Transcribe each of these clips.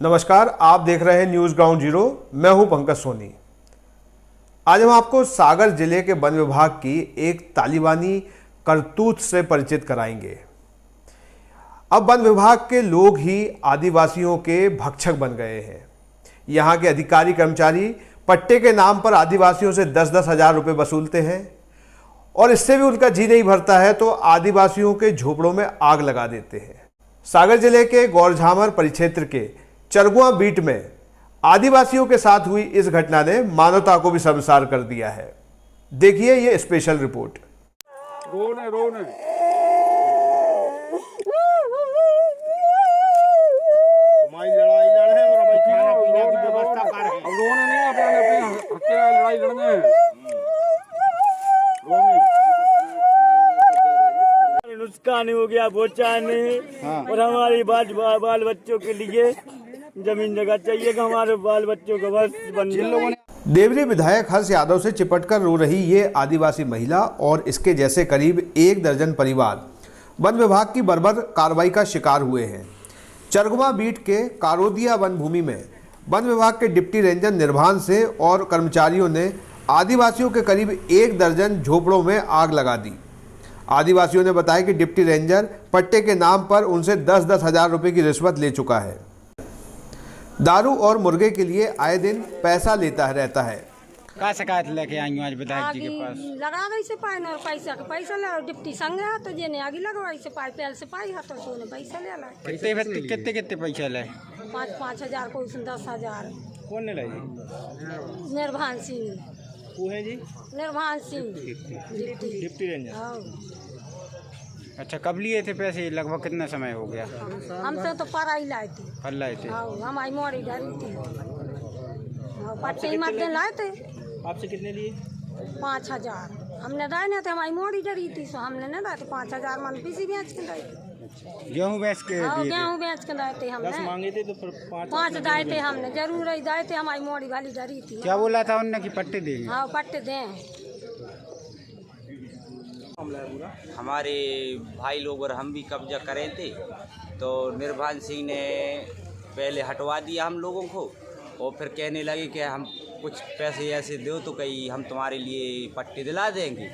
नमस्कार, आप देख रहे हैं न्यूज़ ग्राउंड जीरो। मैं हूं पंकज सोनी। आज हम आपको सागर जिले के वन विभाग की एक तालिबानी करतूत से परिचित कराएंगे। अब वन विभाग के लोग ही आदिवासियों के भक्षक बन गए हैं। यहां के अधिकारी कर्मचारी पट्टे के नाम पर आदिवासियों से 10-10 हज़ार रुपये वसूलते हैं और इससे भी उनका जी नहीं भरता है तो आदिवासियों के झोपड़ों में आग लगा देते हैं। सागर जिले के गौरझामर परिक्षेत्र के चरगुआ बीट में आदिवासियों के साथ हुई इस घटना ने मानवता को भी शर्मसार कर दिया है। देखिए ये स्पेशल रिपोर्ट। रोने रोने तुम्हारी लड़ाई लड़ है और भाई खाना पीना की व्यवस्था कर है। अब रोने नहीं, अपने अकेला लड़ाई लड़ने हैं। नुकसान हो गया पहुँचाने और हमारी बाल बच्चों के लिए जमीन जगह चाहिए कि हमारे बाल बच्चों को बस बन जाए। देवरी विधायक हर्ष यादव से चिपटकर रो रही ये आदिवासी महिला और इसके जैसे करीब 1 दर्जन परिवार वन विभाग की बर्बर कार्रवाई का शिकार हुए हैं। चरगुआ बीट के कारोदिया वन भूमि में वन विभाग के डिप्टी रेंजर निर्भान से और कर्मचारियों ने आदिवासियों के करीब 1 दर्जन झोपड़ों में आग लगा दी। आदिवासियों ने बताया कि डिप्टी रेंजर पट्टे के नाम पर उनसे 10-10 हज़ार रुपये की रिश्वत ले चुका है। दारू और मुर्गे के लिए आए दिन पैसा लेता रहता है। का शिकायत लेके आई हूँ आज विधायक जी के पास। लगा रही से पाई ना पैसा ले डिप्टी संग है तो जेने आगे लगवाई से पाई पेल से पाई है तो सोने पैसा ले ला। कितने पैसा ले? 5-5 हज़ार को 10 हज़ार। कौन ले निर्भान सिंह। वो है जी निर्भान सिंह डिप्टी रेंजर। हाँ। अच्छा, कब लिए थे पैसे? लगभग कितना समय हो गया? हमसे तो पराई लाई थी। कल लाए थे? हाँ, हमारी मोड़ी डरी थी। पट्टे ही मत लाए थे। आपसे कितने लिए? 5 हज़ार हमने दाए नहीं थे, हमारी मोड़ी डरी थी सो हमने नहीं दाए थे। 5 हज़ार मन पीसी बेच के दाए थे। गेहूँ बेच के? गेहूँ बेच के दाए थे हमने। 10 मांगे थे तो फिर 5 दाए थे हमने, जरूर ही दाए थे। हमारी मोड़ी वाली डरी थी। क्या बोला था उनने कि पट्टे देंगे? हाँ, पट्टे दें। हमारे भाई लोग और हम भी कब्जा करे थे तो निर्भान सिंह ने पहले हटवा दिया हम लोगों को और फिर कहने लगे कि हम कुछ पैसे ऐसे दो तो कहीं हम तुम्हारे लिए पट्टे दिला देंगे।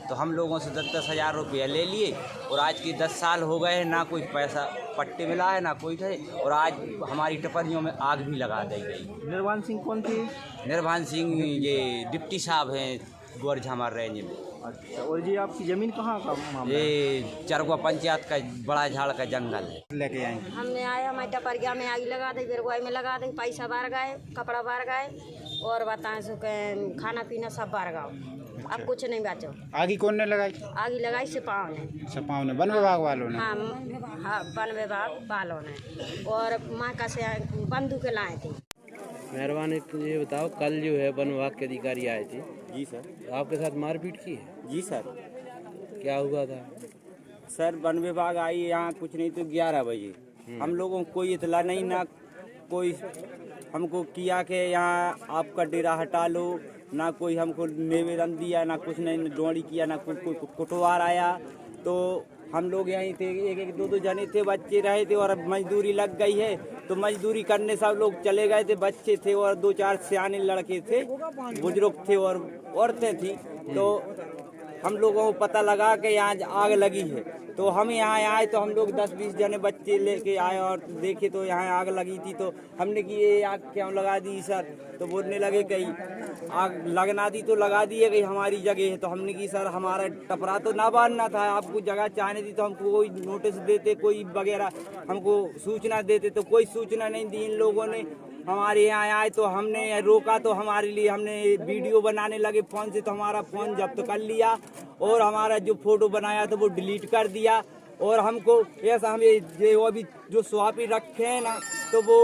तो हम लोगों से 10-10 हज़ार रुपया ले लिए और आज की 10 साल हो गए ना कोई पैसा पट्टे मिला है ना कोई थे और आज हमारी टपरियों में आग भी लगा दी गई। निर्वाण सिंह कौन थे? निर्भान सिंह ये डिप्टी साहब हैं गौरझामर रेंज में। अच्छा, और जी आपकी ज़मीन कहाँ का मामला? ये चरगुआ पंचायत का बड़ा झाड़ का जंगल है। लेके आए हमने आया मैं टपरिया में आग लगा दी, बिरगुआई में लगा दी, पैसा बार गए, कपड़ा बार गए और बताएं सो खाना पीना सब बार गाओ। अब कुछ नहीं बचो। आगे कौन ने लगाई? आग लगाई सिपाहों ने। सिपाहों ने? वन विभाग वालों ने? हाँ, हाँ, वन विभाग वालों ने और माँ का से बंदूक लाए थे। मेहरबानी ये बताओ, कल जो है वन विभाग के अधिकारी आए थे। जी सर। तो आपके साथ मारपीट की है? जी सर। क्या हुआ था? सर वन विभाग आई यहाँ कुछ नहीं तो 11 बजे हम लोगों को कोई इतला नहीं ना कोई हमको किया कि यहाँ आपका डेरा हटा लो, ना कोई हमको निवेदन दिया ना कुछ नहीं डोड़ी किया ना कोई कुटवार आया। तो हम लोग यहीं थे, 1-2 जने थे, बच्चे रहे थे और मजदूरी लग गई है तो मजदूरी करने सब लोग चले गए थे। बच्चे थे और 2-4 सियाने लड़के थे, बुजुर्ग थे और औरतें थी। तो हम लोगों को पता लगा कि यहाँ आग लगी है तो हम यहाँ आए तो हम लोग 10-20 जने बच्चे लेके आए और देखे तो यहाँ आग लगी थी। तो हमने कि ये आग क्यों लगा दी सर? तो बोलने लगे कहीं आग लगना दी तो लगा दी है कहीं हमारी जगह है। तो हमने कि सर हमारा टपरा तो ना बांधना था, आपको जगह चाहने दी तो हमको कोई नोटिस देते, कोई वगैरह हमको सूचना देते। तो कोई सूचना नहीं दी इन लोगों ने। हमारे यहाँ आए तो हमने रोका तो हमारे लिए हमने वीडियो बनाने लगे फ़ोन से तो हमारा फ़ोन जब्त कर लिया और हमारा जो फ़ोटो बनाया था वो डिलीट कर दिया। और हमको ऐसा हमें जो अभी जो स्वापी रखे हैं ना तो वो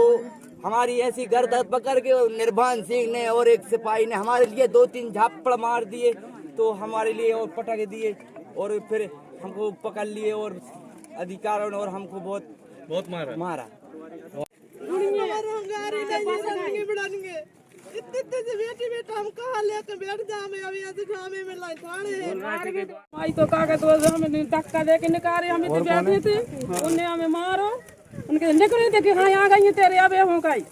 हमारी ऐसी गर्दन पकड़ के निर्भान सिंह ने और एक सिपाही ने हमारे लिए 2-3 झापड़ मार दिए तो हमारे लिए और पटक दिए और फिर हमको पकड़ लिए और अधिकारियों ने और हमको बहुत मारा। इतने से बेटी बेटा हम कहाँ लेके बैठ जामे अभी ऐसे ठामे में लाई थाने आई तो कागज में धक्का दे के निकाले हमें तो बैठे थे उन्हें हमें मारो उनके निकले थे कि हाँ यहाँ गई तेरे अब हो गई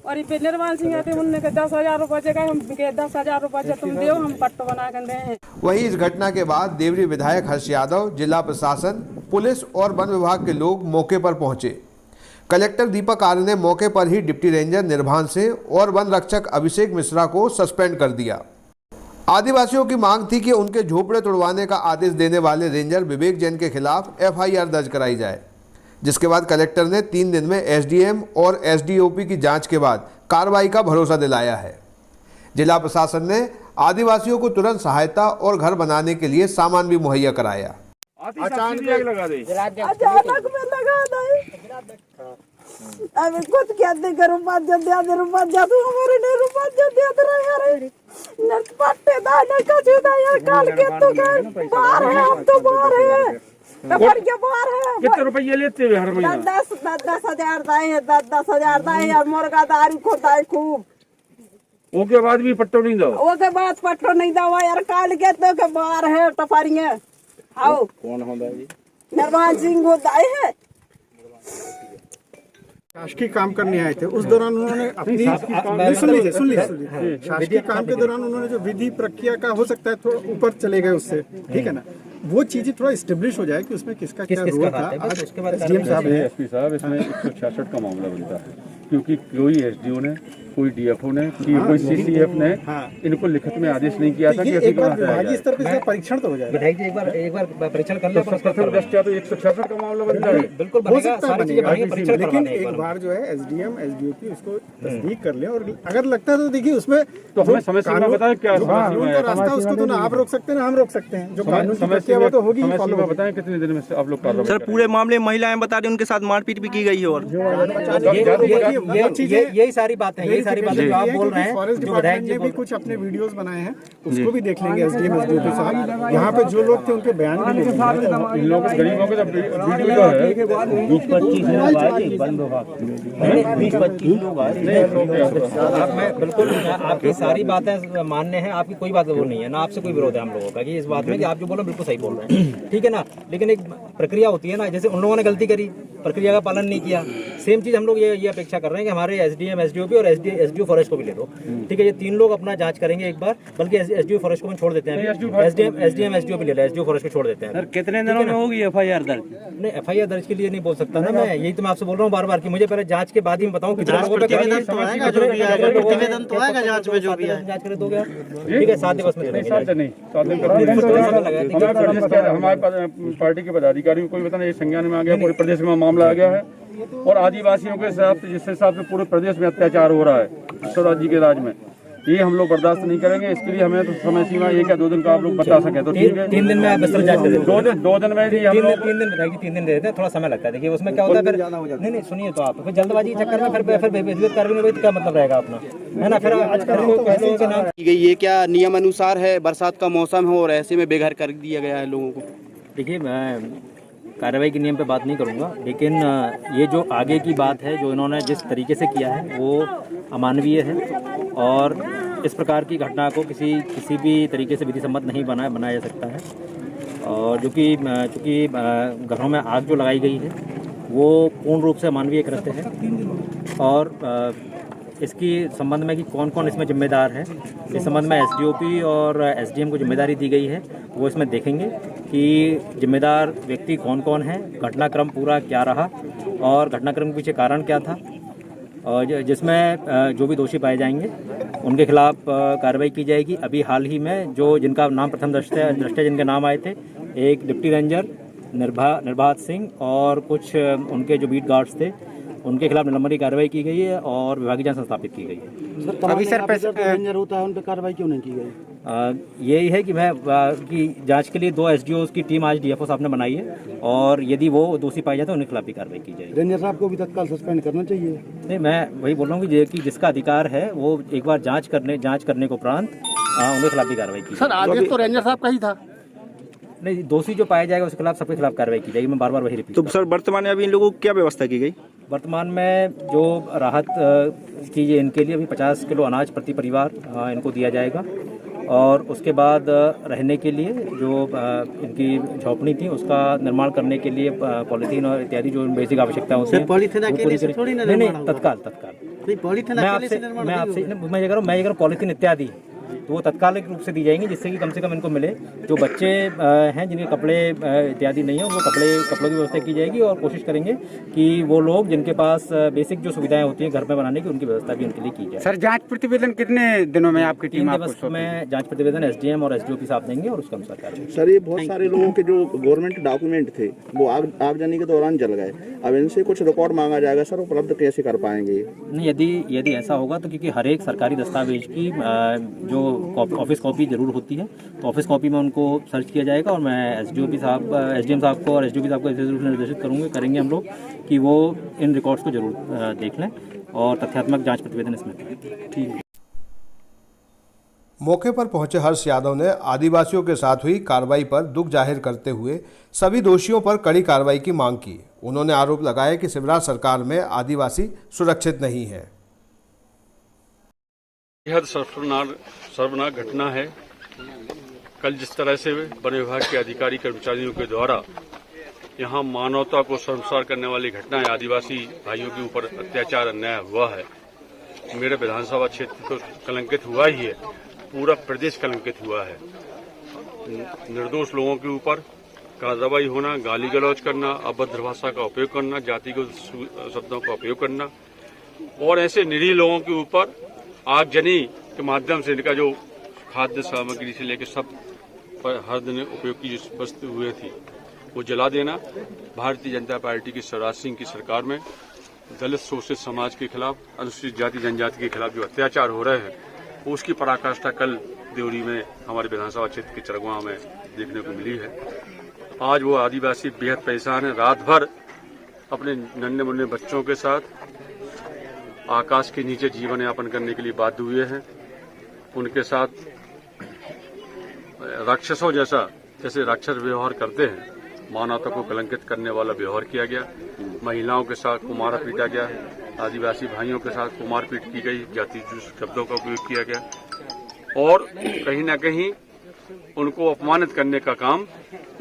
और ये निर्वाण सिंह आते उन्होंने 10,000 रुपये का हम 10,000 रुपये तुम दो हम पट्टो बना कर दें। वहीं इस घटना के बाद देवरी विधायक हर्ष यादव, जिला प्रशासन, पुलिस और वन विभाग के लोग मौके पर पहुंचे। कलेक्टर दीपक आर्य ने मौके पर ही डिप्टी रेंजर निर्भान से और वन रक्षक अभिषेक मिश्रा को सस्पेंड कर दिया। आदिवासियों की मांग थी कि उनके झोपड़े तोड़वाने का आदेश देने वाले रेंजर विवेक जैन के खिलाफ FIR दर्ज कराई जाए, जिसके बाद कलेक्टर ने 3 दिन में SDM और SDOP की जांच के बाद कार्रवाई का भरोसा दिलाया है। जिला प्रशासन ने आदिवासियों को तुरंत सहायता और घर बनाने के लिए सामान भी मुहैया कराया। अचानक लगा दे अचानक में लगा दे अब कुछ क्या दे रुपया दे रुपया तू हमारे ने रुपया दे रहे यार न पट्टे दा न कछु दा यार काल के तो बाहर है हम तो बाहर है टपर के बाहर है। कितने रुपये लेते हुए हर महीना? 10,000 दाए हैं 10,000 दाए यार मुर्गा दारू खोता है खूब। ओके बाद भी पट्टो नहीं दो? ओके बाद पट्टो नहीं दवा यार काल के तो के बाहर है टपरियां। आओ कौन होता है जी? निर्वाण सिंह होता है। शासकीय काम करने आए थे, उस दौरान उन्होंने अपनी सुन लीजिए शासकीय काम के दौरान उन्होंने जो विधि प्रक्रिया का हो सकता है थोड़ा ऊपर चले गए उससे, ठीक है ना, वो चीजें थोड़ा स्टेब्लिश हो जाए कि उसमें किसका क्या रोल था। आज SDM साहब है, SP साहब, इसमें 166 का मामला बनता है क्योंकि कोई SDO ने, कोई DFO ने, कोई CCF ने इनको लिखित में आदेश नहीं किया था कि एक बार विभागीय स्तर पर इसका परीक्षण तो हो जाएगा। विधायक जी एक बार परीक्षण कर लो। प्रथम दृष्टया तो 166 का मामला बनता है। बिल्कुल हो सकता है, लेकिन एक बार जो है SDM SDOP उसको तस्दीक कर ले और अगर लगता है तो देखिए उसमें तो हमें समय सीमा बताएं क्या कानून का रास्ता उसको तो ना आप रोक सकते हैं ना हम रोक सकते हैं। जो कानून की प्रक्रिया वो तो होगी फॉलो। बताएं कितने दिन में आप लोग कार्रवाई? सर पूरे मामले में महिलाएं बता रही उनके साथ मारपीट भी की गई है और यही सारी बातें जो आप बोल रहे हैं। फॉरेस्ट डिपार्टमेंट ने भी कुछ अपने वीडियोस बनाए हैं, उसको भी देख लेंगे SDM SDOP साहब। यहाँ पे जो लोग थे उनके बयान भी ले लेंगे। इन लोगों गरीबों के वीडियो जो है 20-25 लोग आए, 20-25 लोग आए। मैं बिल्कुल आपकी सारी बातें मानने हैं, आपकी कोई बात वो नहीं है ना, आपसे कोई विरोध है हम लोगों का कि इस बात में कि आप जो बोल रहे हैं बिल्कुल सही बोल रहे हैं, ठीक है ना। लेकिन एक प्रक्रिया होती है ना, जैसे उन लोगों ने गलती करी, प्रक्रिया का पालन नहीं किया, सेम चीज हम लोग ये अपेक्षा कर रहे हैं कि हमारे SDM SDOP और SDO फॉरेस्ट को भी ले लो, ठीक है। ये 3 लोग अपना जांच करेंगे एक बार, बल्कि SDO फॉरेस्ट को हम छोड़ देते हैं, SDM SDOP ले लो, SDO फॉरेस्ट को छोड़ देते हैं। सर कितने दिनों में होगी FIR दर्ज? नहीं FIR दर्ज के लिए नहीं बोल सकता ना मैं, यही तो मैं आपसे बोल रहा हूँ बार बार कि मुझे पहले जांच के बाद ही बताऊँ कितने लोगों पे प्रतिवेदन तो आएगा जो भी आएगा, प्रतिवेदन तो आएगा जांच में जो भी है। जांच करे दोगे ठीक है, 7 दिवस में दे देंगे। हमारे पार्टी के पदाधिकारियों को भी बताना ये संज्ञान में आ गया, पूरे प्रदेश में मामला आ गया है और आदिवासियों के साथ जिस हिसाब से पूरे प्रदेश में अत्याचार हो रहा है स्वराज जी के राज में, ये हम लोग बर्दाश्त नहीं करेंगे। इसके लिए हमें तो समय सीमा 1 या 2 दिन का आप लोग बता सके तो ठीक है। 3 दिन में आप बिस्तर जांच करें। 2 दिन में ही हम लोग 3 दिन बताएगी, 3 दिन दे देते हैं, थोड़ा समय लगता है। देखिए उसमें क्या होता है फिर नहीं सुनिए तो आप फिर जल्दबाजी के चक्कर में फिर कार्रवाई में क्या मतलब रहेगा अपना, है ना। फिर लोगों के नाम की गई, ये क्या नियम अनुसार है? बरसात का मौसम है और ऐसे में बेघर कर दिया गया है लोगों को। देखिए मैं कार्रवाई के नियम पे बात नहीं करूंगा, लेकिन ये जो आगे की बात है, जो इन्होंने जिस तरीके से किया है वो अमानवीय है और इस प्रकार की घटना को किसी भी तरीके से विधि सम्मत नहीं बनाया जा सकता है। और चूँकि घरों में आग जो लगाई गई है वो पूर्ण रूप से अमानवीय कृत्य है और इसकी संबंध में कि कौन कौन इसमें जिम्मेदार है, इस संबंध में SDOP और SDM को जिम्मेदारी दी गई है। वो इसमें देखेंगे कि जिम्मेदार व्यक्ति कौन कौन है, घटनाक्रम पूरा क्या रहा और घटनाक्रम के पीछे कारण क्या था, और जिसमें जो भी दोषी पाए जाएंगे उनके खिलाफ कार्रवाई की जाएगी। अभी हाल ही में जिनका नाम प्रथम दृष्टया जिनके नाम आए थे, एक डिप्टी रेंजर निर्भात सिंह और कुछ उनके जो बीट गार्ड्स थे, उनके खिलाफ निलंबन की कार्रवाई की गई है और विभागीय जांच संस्थापित की गई है। अभी सर रेंजर होता है उन पर कार्रवाई क्यों नहीं की गई? यही है कि जांच के लिए 2 SDOs की टीम आज DFO साहब ने बनाई है और यदि वो दोषी पाए जाए तो उनके खिलाफ भी कार्रवाई की जाएगी। रेंजर साहब को भी तत्काल सस्पेंड करना चाहिए। नहीं, मैं वही बोल रहा हूँ कि जिसका अधिकार है वो एक बार जांच करने के उपरांत उनके खिलाफ भी कार्रवाई की। सर आदेश तो रेंजर साहब का ही था। नहीं, दोषी जो पाया जाएगा उसके खिलाफ सबके खिलाफ कार्रवाई की जाएगी। मैं बार बार वही रिपीट। तो सर वर्तमान में अभी इन लोगों को क्या व्यवस्था की गई? वर्तमान में जो राहत चीज़ें इनके लिए अभी 50 किलो अनाज प्रति परिवार इनको दिया जाएगा और उसके बाद रहने के लिए जो इनकी झोपड़ी थी उसका निर्माण करने के लिए पॉलीथीन और इत्यादि जो बेसिक आवश्यकता होती है। पॉलीथीन अकेले से थोड़ी ना नहीं, तत्काल पॉलीथीन मैं ये कह रहा हूँ पॉलीथीन इत्यादि तो वो तत्कालिक रूप से दी जाएंगी, जिससे कि कम से कम इनको मिले। जो बच्चे हैं जिनके कपड़े इत्यादि नहीं है उनको कपड़ों की व्यवस्था की जाएगी और कोशिश करेंगे कि वो लोग जिनके पास बेसिक जो सुविधाएं होती हैं घर में बनाने की उनकी व्यवस्था भी उनके लिए की जाए। सर जांच प्रतिवेदन कितने दिनों में आपकी टीम आपको में जांच प्रतिवेदन एसडीएम और एसडीओ साहब देंगे और उसके अनुसार कार्य। सर ये बहुत सारे लोगों के जो गवर्नमेंट डॉक्यूमेंट थे वो आगजनी के दौरान जल गए, अब इनसे कुछ रिकॉर्ड मांगा जाएगा सर, उपलब्ध कैसे कर पाएंगे? नहीं, यदि ऐसा होगा तो क्योंकि हर एक सरकारी दस्तावेज की जो ऑफिस कॉपी जरूर होती है तो ऑफिस कॉपी में उनको सर्च किया जाएगा और मैं एसडीएम साहब को और एसडीओ साहब को इस रूप में निर्देशित करेंगे हम लोग कि वो इन रिकॉर्ड्स को जरूर देख लें और तथ्यात्मक जांच प्रतिवेदन इसमें ठीक है। मौके पर पहुंचे हर्ष यादव ने आदिवासियों के साथ हुई कार्रवाई पर दुख जाहिर करते हुए सभी दोषियों पर कड़ी कार्रवाई की मांग की। उन्होंने आरोप लगाया कि शिवराज सरकार में आदिवासी सुरक्षित नहीं है। बेहद शर्मनाक घटना है। कल जिस तरह से वन विभाग के अधिकारी कर्मचारियों के द्वारा यहाँ मानवता को शर्मसार करने वाली घटनाएं आदिवासी भाइयों के ऊपर अत्याचार अन्याय हुआ है, मेरे विधानसभा क्षेत्र तो कलंकित हुआ ही है, पूरा प्रदेश कलंकित हुआ है। निर्दोष लोगों के ऊपर कार्रवाई होना, गाली गलौज करना, अभद्र भाषा का उपयोग करना, जातिगत शब्दों का उपयोग करना और ऐसे निरीह लोगों के ऊपर आगजनी के माध्यम से इनका जो खाद्य सामग्री से लेकर सब पर हर दिन उपयोग की वस्तु हुए थी वो जला देना, भारतीय जनता पार्टी की शिवराज सिंह की सरकार में दलित शोषित समाज के खिलाफ, अनुसूचित जाति जनजाति के खिलाफ जो अत्याचार हो रहे हैं उसकी पराकाष्ठा कल देवरी में हमारे विधानसभा क्षेत्र के चरगुआ में देखने को मिली है। आज वो आदिवासी बेहद परेशान है, रात भर अपने नन्हे मुन्ने बच्चों के साथ आकाश के नीचे जीवन यापन करने के लिए बाध्य हुए हैं। उनके साथ राक्षसों जैसे राक्षस व्यवहार करते हैं, मानवता को कलंकित करने वाला व्यवहार किया गया। महिलाओं के साथ कुमारा पीटा गया, आदिवासी भाइयों के साथ कुमार पीट की गई, जाति शब्दों का उपयोग किया गया और कहीं न कहीं उनको अपमानित करने का काम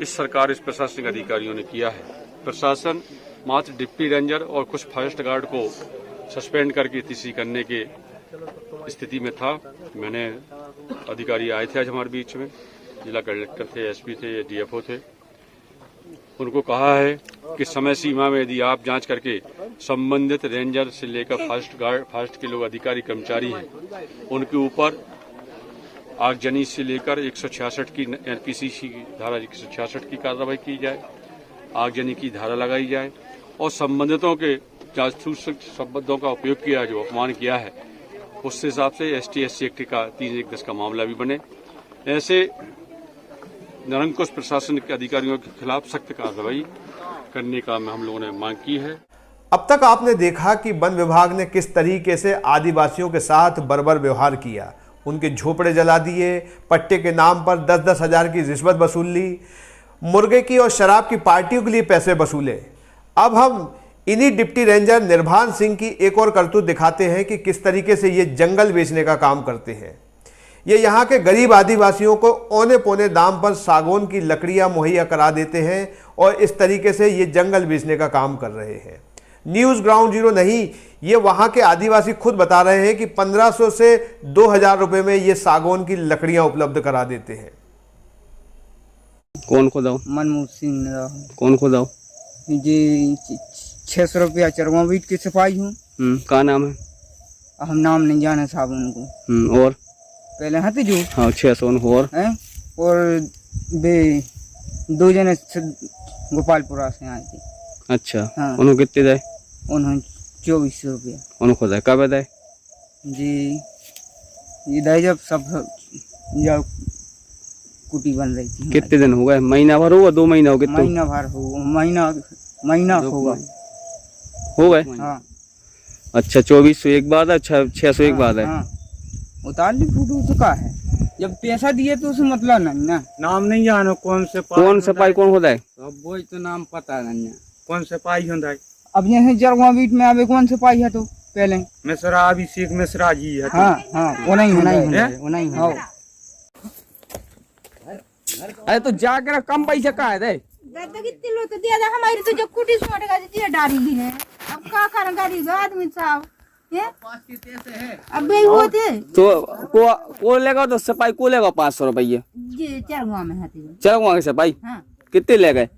इस सरकार, इस प्रशासनिक अधिकारियों ने किया है। प्रशासन मात्र डिप्टी रेंजर और कुछ फॉरेस्ट गार्ड को सस्पेंड करके तीसरी करने के स्थिति में था। मैंने अधिकारी आए थे आज हमारे बीच में, जिला कलेक्टर थे, एसपी थे, डीएफओ थे। उनको कहा है कि समय सीमा में यदि आप जांच करके संबंधित रेंजर से लेकर फॉरेस्ट के लोग अधिकारी कर्मचारी हैं उनके ऊपर आगजनी से लेकर 166 की एनपीसीसी की धारा 166 की कार्रवाई की जाए, आगजनी की धारा लगाई जाए और संबंधितों के जासूस शब्दों का उपयोग किया, जो अपमान किया है, उससे हिसाब से ST/SC एक्ट का 3(1)10 का मामला भी बने। ऐसे निरंकुश प्रशासन के अधिकारियों के खिलाफ सख्त कार्रवाई करने का हम लोगों ने मांग की है। अब तक आपने देखा कि वन विभाग ने किस तरीके से आदिवासियों के साथ बर्बर व्यवहार किया, उनके झोपड़े जला दिए, पट्टे के नाम पर 10-10 हजार की रिश्वत वसूल ली, मुर्गे की और शराब की पार्टियों के लिए पैसे वसूले। अब हम इन्हीं डिप्टी रेंजर निर्भान सिंह की एक और करतूत दिखाते हैं कि किस तरीके से ये जंगल बेचने का काम करते हैं। ये यहाँ के गरीब आदिवासियों को औने पौने दाम पर सागौन की लकड़ियाँ मुहैया करा देते हैं और इस तरीके से ये जंगल बेचने का काम कर रहे हैं। न्यूज़ ग्राउंड जीरो नहीं, ये वहाँ के आदिवासी खुद बता रहे हैं कि 1500 से 2000 रुपये में ये सागौन की लकड़ियाँ उपलब्ध करा देते हैं। कौन खोदाओ? मनमोहन सिंह। कौन खोदाओ? जी 600 रुपया चरवा बीट की सफाई हूँ। क्या नाम है? हम नाम नहीं जाने साहब उनको। और पहले हाथी जो 600 और बे 2 जने गोपालपुरा से आए थे। अच्छा हाँ। उन्होंने कितने दाए? उन्होंने 2400 रुपया। उन्होंने खोदा कब दाए? जी ये दाए जब जब कुटी बन रही थी। कितने दिन हो गए? महीना भर हुआ? 2 महीना हो गए? महीना भर हो महीना होगा हो गए। हाँ। अच्छा 2400 एक बाद है, 600 एक बाद है। उतार ली फोटो तो का है, जब पैसा दिए तो उसे मतलब नहीं ना। नाम नहीं जानो कौन सफाई कौन होता है? अब वो तो नाम पता नहीं है कौन सफाई होता है। अब यहाँ जरवा बीट में आवे कौन सफाई है तो पहले मिश्रा अभिषेक मिश्रा जी है। हाँ हाँ वो नहीं होना ही अरे तो जाकर कम पैसे कहा है तो कितने लो तो दिया था हमारी तो जो कुटी सोट का दिया डाली दी है अब क्या करें गरीब आदमी साहब ये अब भी होते तो को लेगा तो सफाई को लेगा 500 रुपये जी चरगुआ में हाथी चरगुआ के सफाई हाँ कितने ले गए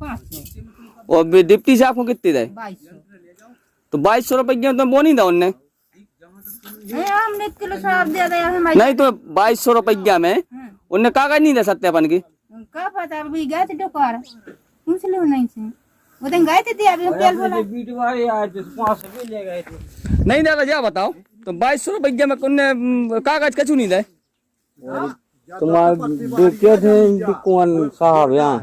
500 और डिप्टी साहब को कितने दे 2200 तो 2200 रुपये तो बोनी था उनने हमने किलो शराब दे दिया हमारी नहीं तो 2200 रुपया में उनने कागज नहीं दे सकते अपन की क्या पता अभी गए थे डोकार पूछ लो नहीं से वो दिन गए थे अभी हम तेल बोला नहीं दादा जा बताओ तो 2200 रुपये में उनने कागज कचू नहीं दे तुम्हारे थे कौन साहब यहाँ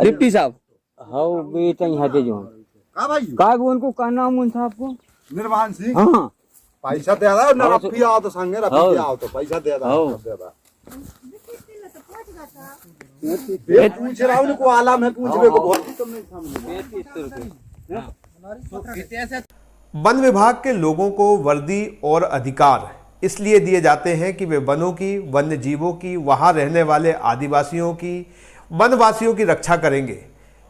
डिप्टी साहब हाँ बेटा यहाँ दे जो का उनको का नाम उन साहब को निर्वाण सिंह हाँ पैसा दे रहा है रफी आओ तो संगे रफी आओ तो पैसा दे रहा है पूछ रहा हूँ उनको आलम है पूछने को वन विभाग के लोगों को वर्दी और अधिकार इसलिए दिए जाते हैं कि वे वनों की, वन्य जीवों की, वहां रहने वाले आदिवासियों की, वनवासियों की रक्षा करेंगे।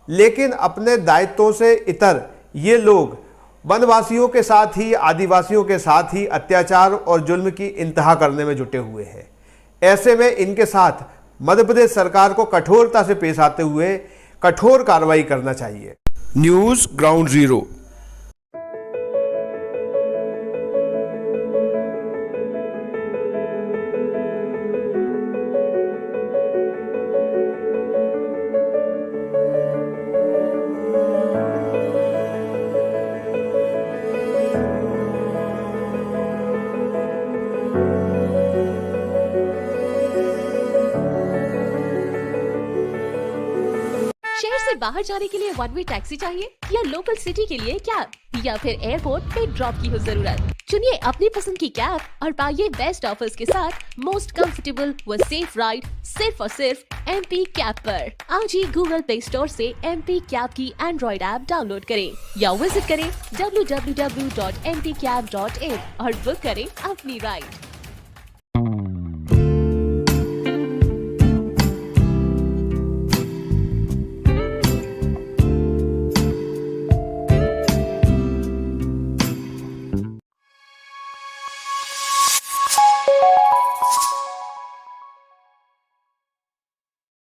लेकिन अपने दायित्वों से इतर ये लोग वनवासियों के साथ ही आदिवासियों के साथ ही अत्याचार और जुल्म की इंतहा करने में जुटे हुए हैं। ऐसे में इनके साथ मध्य प्रदेश सरकार को कठोरता से पेश आते हुए कठोर कार्रवाई करना चाहिए। News ground zero. शहर से बाहर जाने के लिए वन वे टैक्सी चाहिए या लोकल सिटी के लिए कैब या फिर एयरपोर्ट पे ड्रॉप की हो जरूरत? चुनिए अपनी पसंद की कैब और पाइए बेस्ट ऑफर्स के साथ मोस्ट कंफर्टेबल व सेफ राइड सिर्फ और सिर्फ MP कैब पर। आज ही गूगल प्ले स्टोर से MP कैब की एंड्रॉइड ऐप डाउनलोड करें या विजिट करें www.mpcab.in और बुक करें अपनी राइड।